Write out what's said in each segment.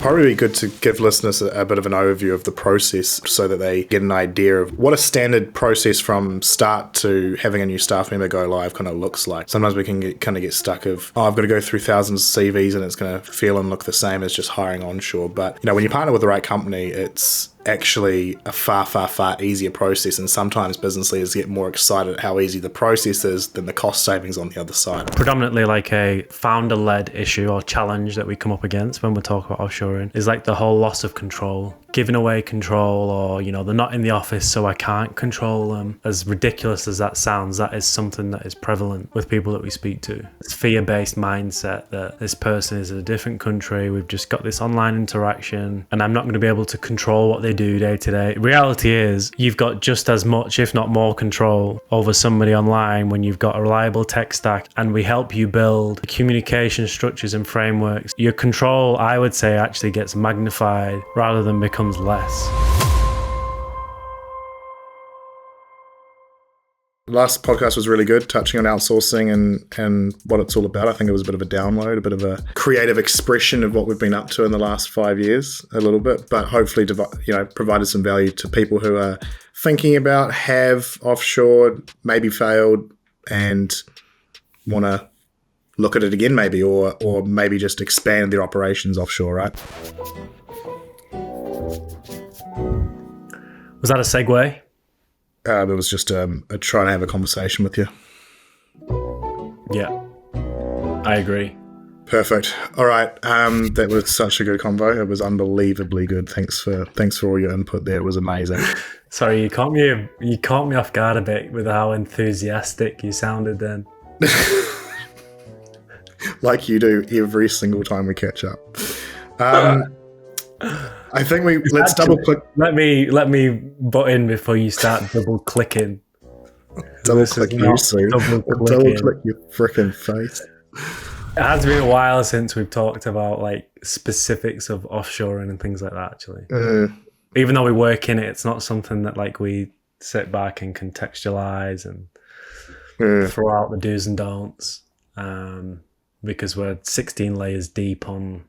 Probably be good to give listeners a bit of an overview of the process so that they get an idea of what a standard process from start to having a new staff member go live kind of looks like. Sometimes we can get stuck of, I've got to go through thousands of CVs and it's going to feel and look the same as just hiring onshore. But, when you partner with the right company, it's actually a far, far, far easier process. And sometimes business leaders get more excited at how easy the process is than the cost savings on the other side. Predominantly like a founder-led issue or challenge that we come up against when we talk about offshoring is like the whole loss of control, giving away control, or, they're not in the office so I can't control them. As ridiculous as that sounds, that is something that is prevalent with people that we speak to. It's fear-based mindset that this person is in a different country, we've just got this online interaction and I'm not going to be able to control what they do day to day. Reality is you've got just as much, if not more, control over somebody online when you've got a reliable tech stack and we help you build communication structures and frameworks. Your control, I would say, actually gets magnified rather than becomes less. Last podcast was really good, touching on outsourcing and what it's all about. I think it was a bit of a download, a bit of a creative expression of what we've been up to in the last 5 years, a little bit, but hopefully, provided some value to people who are thinking about, have offshored, maybe failed, and want to look at it again, maybe, or maybe just expand their operations offshore, right? Was that a segue? It was just a trying to have a conversation with you. Yeah, I agree. Perfect. All right. That was such a good convo. It was unbelievably good. Thanks for all your input there. It was amazing. Sorry, you caught me off guard a bit with how enthusiastic you sounded then. Like you do every single time we catch up. I think let's double click. Let me butt in before you start double clicking. Double click you, Sue. Double click your freaking face. It has been a while since we've talked about like specifics of offshoring and things like that. Actually, even though we work in it, it's not something that like we sit back and contextualize and throw out the do's and don'ts because we're 16 layers deep on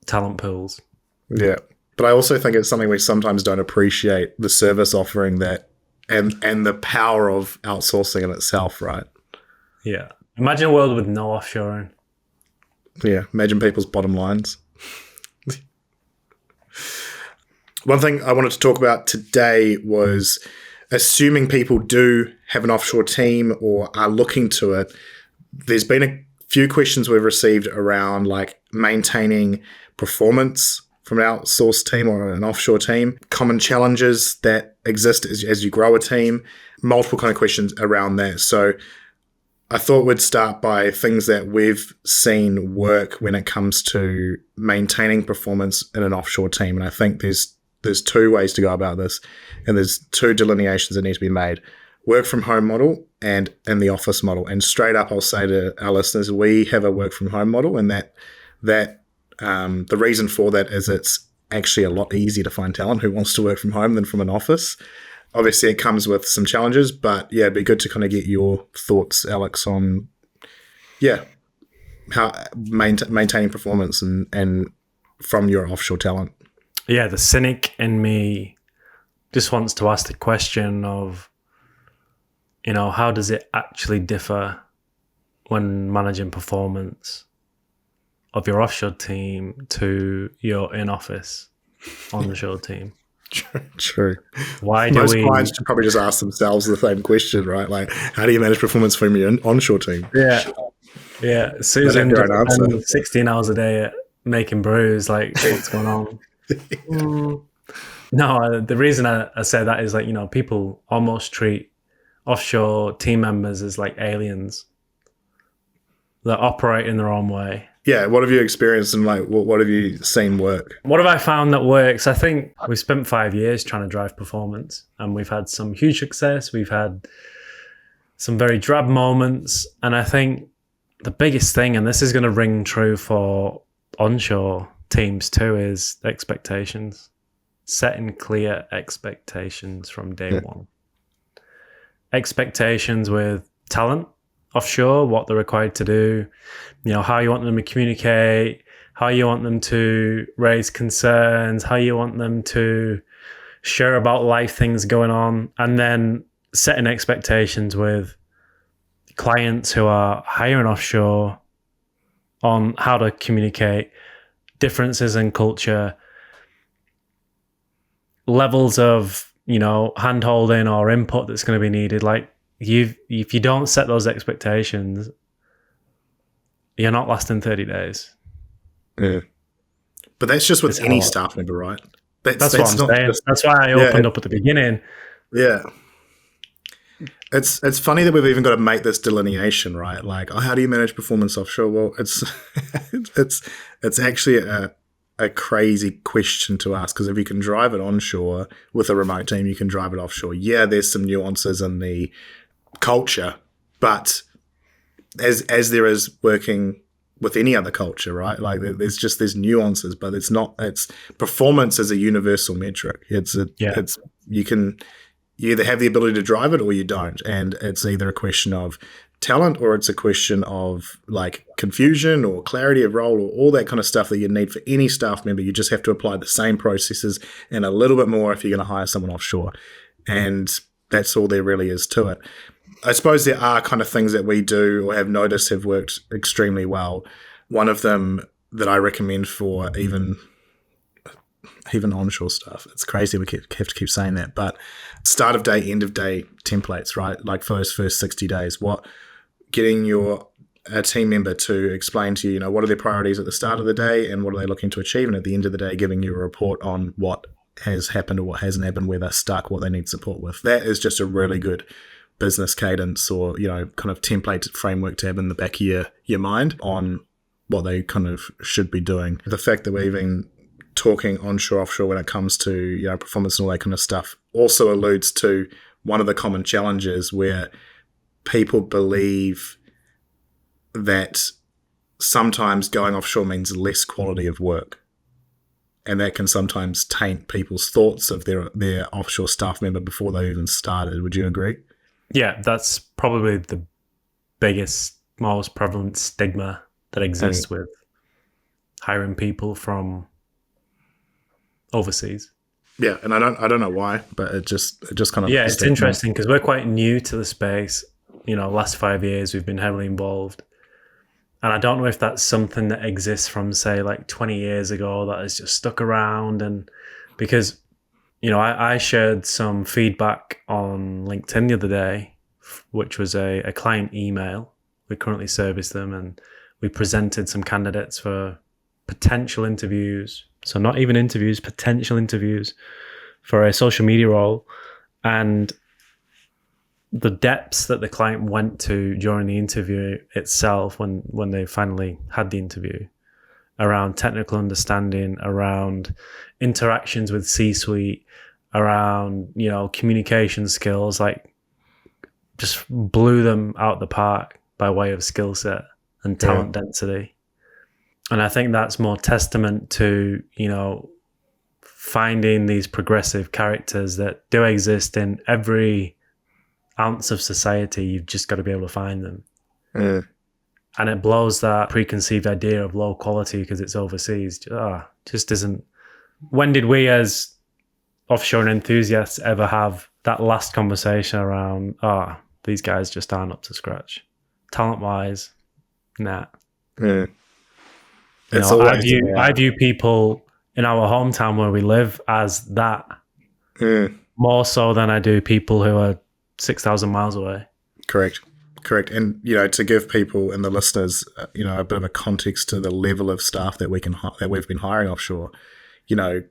talent pools. Yeah. But I also think it's something we sometimes don't appreciate, the service offering that and the power of outsourcing in itself, right? Yeah. Imagine a world with no offshoring. Yeah. Imagine people's bottom lines. One thing I wanted to talk about today was assuming people do have an offshore team or are looking to it. There's been a few questions we've received around like maintaining performance from an outsourced team or an offshore team, common challenges that exist as you grow a team, multiple kind of questions around that. So I thought we'd start by things that we've seen work when it comes to maintaining performance in an offshore team. And I think there's two ways to go about this, and there's two delineations that need to be made: work from home model and the office model. And straight up, I'll say to our listeners, we have a work from home model, and that the reason for that is it's actually a lot easier to find talent who wants to work from home than from an office. Obviously, it comes with some challenges, but yeah, it'd be good to kind of get your thoughts, Alex, on how maintaining performance and from your offshore talent. Yeah, the cynic in me just wants to ask the question of, how does it actually differ when managing performance of your offshore team to your in-office onshore team? True. Why do most clients should probably just ask themselves the same question, right? Like, how do you manage performance from your onshore team? Yeah. Susan spends 16 hours a day at making brews. Like, what's going on? No, the reason I say that is like, people almost treat offshore team members as like aliens that operate in their own way. Yeah, what have you experienced and like what have you seen work? What have I found that works? I think we've spent 5 years trying to drive performance, and we've had some huge success. We've had some very drab moments, and I think the biggest thing, and this is going to ring true for onshore teams too, is expectations. Setting clear expectations from day one. Expectations with talent offshore, what they're required to do, how you want them to communicate, how you want them to raise concerns, how you want them to share about life things going on, and then setting expectations with clients who are hiring offshore on how to communicate differences in culture, levels of, hand holding or input that's going to be needed. Like if you don't set those expectations, you're not lasting 30 days. Yeah. But that's just with any staff member, right? That's what I'm saying. That's why I opened up at the beginning. Yeah. It's funny that we've even got to make this delineation, right? Like, how do you manage performance offshore? Well, it's actually a crazy question to ask, because if you can drive it onshore with a remote team, you can drive it offshore. Yeah, there's some nuances in the culture, but as there is working with any other culture, right? Like there's nuances, but it's performance is a universal metric. You either have the ability to drive it or you don't. And it's either a question of talent or it's a question of like confusion or clarity of role or all that kind of stuff that you need for any staff member. You just have to apply the same processes and a little bit more if you're going to hire someone offshore. And that's all there really is to it. I suppose there are kind of things that we do or have noticed have worked extremely well. One of them that I recommend for even onshore stuff. It's crazy we have to keep saying that, but start of day, end of day templates, right? Like for those first 60 days, getting a team member to explain to you, what are their priorities at the start of the day and what are they looking to achieve, and at the end of the day, giving you a report on what has happened or what hasn't happened, where they're stuck, what they need support with. That is just a really good business cadence or, kind of template framework to have in the back of your mind on what they kind of should be doing. The fact that we're even talking onshore, offshore when it comes to, performance and all that kind of stuff also alludes to one of the common challenges where people believe that sometimes going offshore means less quality of work. And that can sometimes taint people's thoughts of their offshore staff member before they even started. Would you agree? Yeah, that's probably the biggest, most prevalent stigma that exists with hiring people from overseas. Yeah, and I don't know why, but it just kind of it's interesting because we're quite new to the space. Last 5 years we've been heavily involved, and I don't know if that's something that exists from say like 20 years ago that has just stuck around. And because I shared some feedback on LinkedIn the other day, which was a client email. We currently service them, and we presented some candidates for potential interviews. So not even interviews, potential interviews for a social media role. And the depths that the client went to during the interview itself, when they finally had the interview, around technical understanding, around interactions with C-suite, around, communication skills, like just blew them out the park by way of skill set and talent density. And I think that's more testament to, finding these progressive characters that do exist in every ounce of society. You've just got to be able to find them. And it blows that preconceived idea of low quality because it's overseas. Just isn't. When did we as offshore enthusiasts ever have that last conversation around, these guys just aren't up to scratch? Talent-wise, nah. I view people in our hometown where we live as that more so than I do people who are 6,000 miles away. Correct. And, to give people and the listeners, a bit of a context to the level of staff that we've been hiring offshore,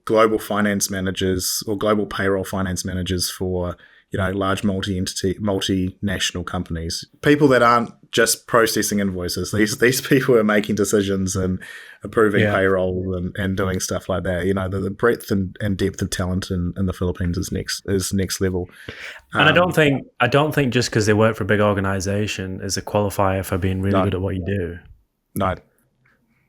global finance managers or global payroll finance managers for, large multinational companies, people that aren't just processing invoices. These people are making decisions and approving payroll and doing stuff like that. The breadth and depth of talent in the Philippines is next level. And I don't think just because they work for a big organization is a qualifier for being really good at what you do. No.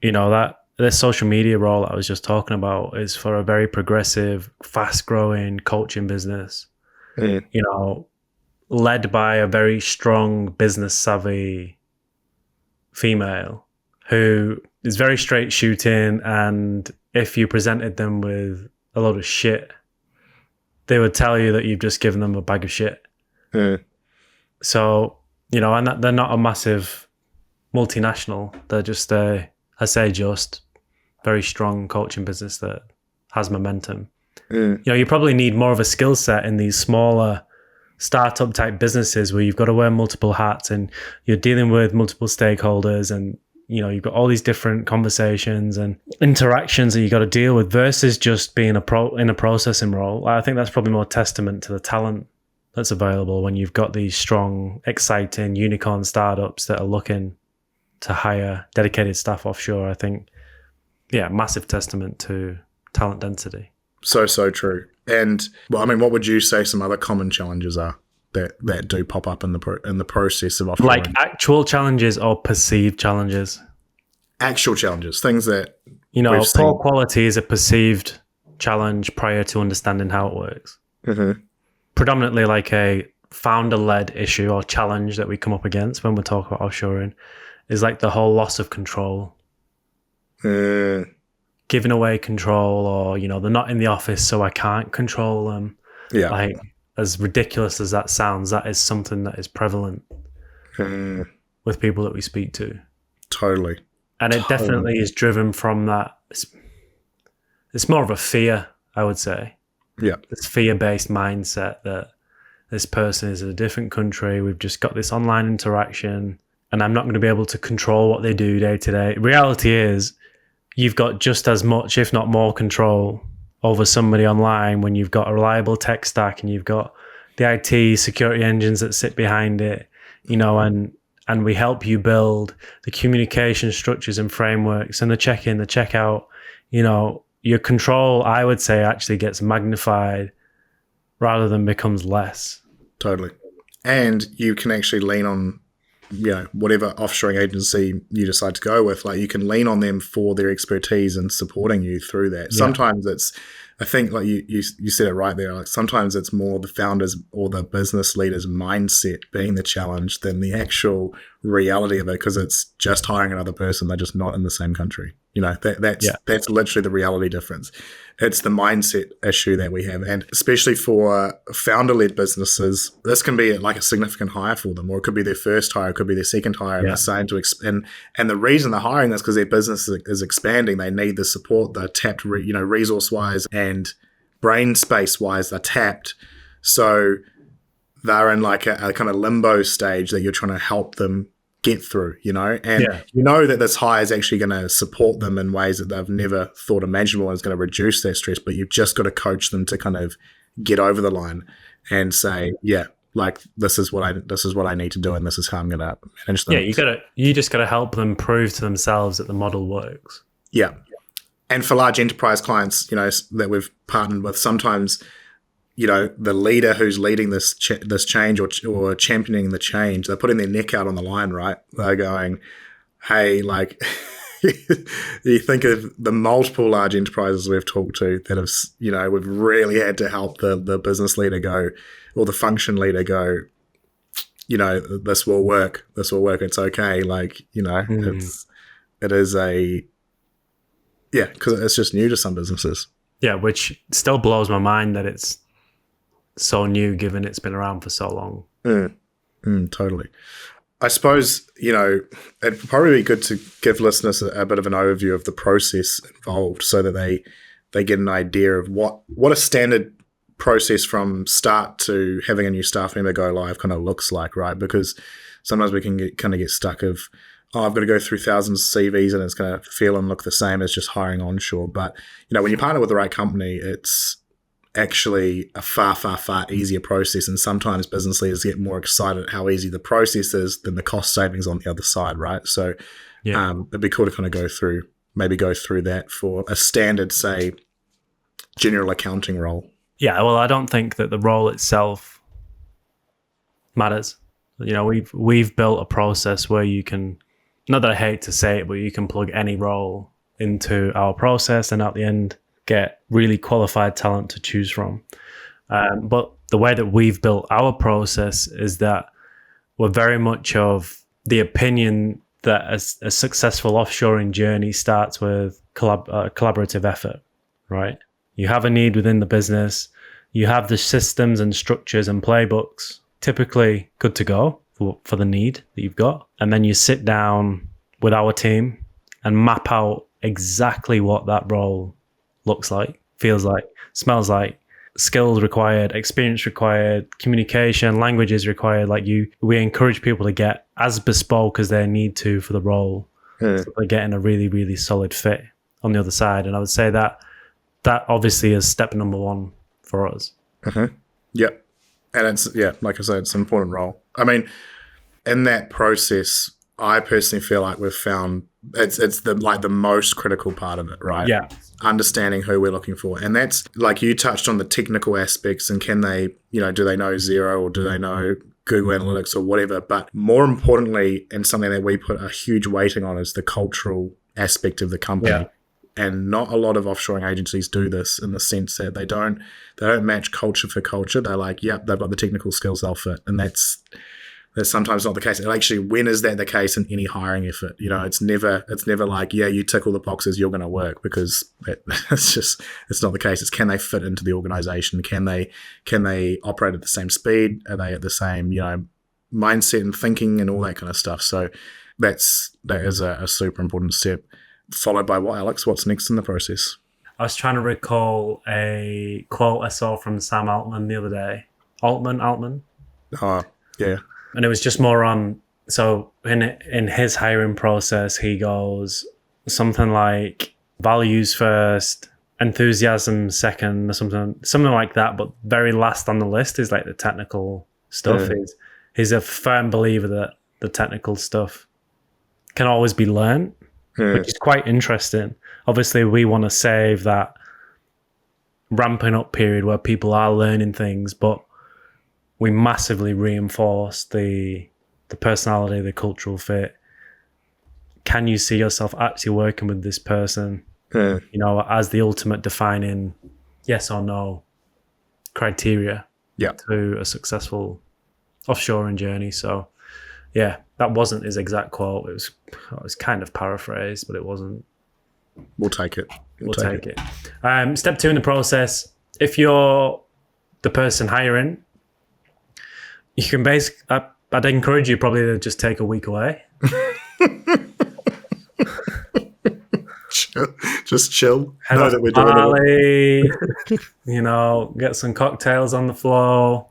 That this social media role I was just talking about is for a very progressive, fast-growing coaching business. Led by a very strong business savvy female who it's very straight shooting, and if you presented them with a load of shit, they would tell you that you've just given them a bag of shit. So, you know, and they're not a massive multinational. They're just just very strong coaching business that has momentum. You know, you probably need more of a skill set in these smaller startup type businesses where you've got to wear multiple hats and you're dealing with multiple stakeholders, and you know, you've got all these different conversations and interactions that you got to deal with, versus just being in a processing role. I think that's probably more testament to the talent that's available when you've got these strong, exciting unicorn startups that are looking to hire dedicated staff offshore. I think, yeah, massive testament to talent density. So true. And well, I mean, what would you say some other common challenges are that do pop up in the process of offshoring? Like actual challenges or perceived challenges? Actual challenges, things that, you know, poor quality is a perceived challenge prior to understanding how it works. Predominantly like a founder-led issue or challenge that we come up against when we talk about offshoring is like the whole loss of control. Giving away control, or, you know, they're not in the office, so I can't control them. Yeah. Like, as ridiculous as that sounds, that is something that is prevalent with people that we speak to. Totally. And it definitely is driven from that. It's more of a fear, I would say. Yeah. This fear-based mindset that this person is in a different country. We've just got this online interaction and I'm not going to be able to control what they do day to day. Reality is you've got just as much, if not more, control over somebody online when you've got a reliable tech stack and you've got the IT security engines that sit behind it, you know, and we help you build the communication structures and frameworks and the check-in, the checkout. You know, your control, I would say, actually gets magnified rather than becomes less. Totally. And you can actually lean on, you know, whatever offshoring agency you decide to go with, like you can lean on them for their expertise and supporting you through that. Yeah. Sometimes it's, I think like you said it right there, like sometimes it's more the founders or the business leaders' mindset being the challenge than the actual reality of it, because it's just hiring another person, they're just not in the same country. You know, that's literally the reality difference. It's the mindset issue that we have. And especially for founder-led businesses, this can be like a significant hire for them, or it could be their first hire, it could be their second hire. And they're saying and the reason they're hiring this because their business is expanding. They need the support. They're tapped, resource-wise and brain space-wise, they're tapped. So they're in like a kind of limbo stage that you're trying to help them get through, you know, and you know that this hire is actually going to support them in ways that they've never thought imaginable, and it's going to reduce their stress, but you've just got to coach them to kind of get over the line and say, like this is what I need to do, and this is how I'm going to manage them. Yeah, you just got to help them prove to themselves that the model works. Yeah. And for large enterprise clients, you know, that we've partnered with, sometimes, you know, the leader who's leading this change or championing the change, they're putting their neck out on the line, right? They're going, hey, like, you think of the multiple large enterprises we've talked to that have, you know, we've really had to help the business leader go, or the function leader go, you know, this will work, it's okay. Like, you know, because it's just new to some businesses. Yeah, which still blows my mind that it's so new given it's been around for so long. Totally. I suppose, you know, it'd probably be good to give listeners a bit of an overview of the process involved so that they get an idea of what a standard process from start to having a new staff member go live kind of looks like, right? Because sometimes we can get stuck of, I've got to go through thousands of CVs and it's going to feel and look the same as just hiring onshore. But, you know, when you partner with the right company, it's actually a far, far, far easier process. And sometimes business leaders get more excited at how easy the process is than the cost savings on the other side, right? So it'd be cool to kind of go through that for a standard, say, general accounting role. Yeah, well, I don't think that the role itself matters. You know, we've built a process where you can, not that I hate to say it, but you can plug any role into our process and at the end get really qualified talent to choose from. But the way that we've built our process is that we're very much of the opinion that a successful offshoring journey starts with collaborative effort, right? You have a need within the business. You have the systems and structures and playbooks typically good to go for the need that you've got. And then you sit down with our team and map out exactly what that role looks like, feels like, smells like, skills required, experience required, communication, languages required. We encourage people to get as bespoke as they need to for the role. So they're getting a really, really solid fit on the other side. And I would say that obviously is step number one for us. Yep. And it's, like I said, it's an important role. I mean, in that process, I personally feel like we've found it's the most critical part of it, right? Yeah. Understanding who we're looking for. And that's like you touched on the technical aspects and can they, do they know Xero or do they know Google Analytics or whatever? But more importantly, and something that we put a huge weighting on is the cultural aspect of the company. Yeah. And not a lot of offshoring agencies do this in the sense that they don't match culture for culture. They're like, yep, they've got the technical skills, they'll fit. And that's sometimes not the case. And actually, when is that the case in any hiring effort? It's never like, yeah, you tick all the boxes, you're going to work, because it's not the case. It's can they fit into the organization? Can they operate at the same speed? Are they at the same, mindset and thinking and all that kind of stuff? So that is a super important step. Followed by what, Alex? What's next in the process? I was trying to recall a quote I saw from Sam Altman the other day. Altman. Oh, yeah. And it was just more on, so in his hiring process, he goes something like values first, enthusiasm second, or something like that. But very last on the list is like the technical stuff. He's a firm believer that the technical stuff can always be learned, which is quite interesting. Obviously, we want to save that ramping up period where people are learning things, but we massively reinforce the personality, the cultural fit. Can you see yourself actually working with this person, as the ultimate defining yes or no criteria to a successful offshoring journey? So, yeah, that wasn't his exact quote. It was kind of paraphrased, but it wasn't. We'll take it. We'll take it. Step 2 in the process, if you're the person hiring, you can I'd encourage you probably to just take a week away. Just chill. Head off to Bali, get some cocktails on the floor.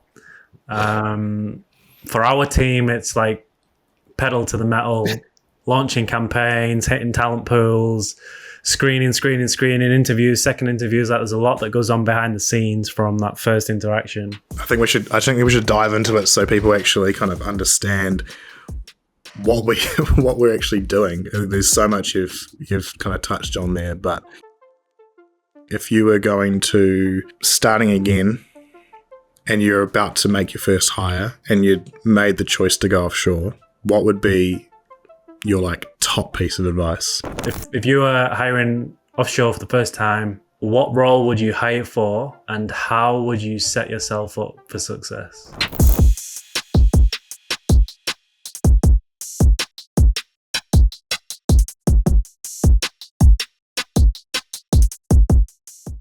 For our team, it's like pedal to the metal, launching campaigns, hitting talent pools, screening, interviews, second interviews. There's a lot that goes on behind the scenes from that first interaction. I think we should dive into it so people actually kind of understand what we're actually doing. There's so much you've kind of touched on there, but if you were going to starting again and you're about to make your first hire and you'd made the choice to go offshore, what would be your top piece of advice? If you were hiring offshore for the first time, what role would you hire for and how would you set yourself up for success?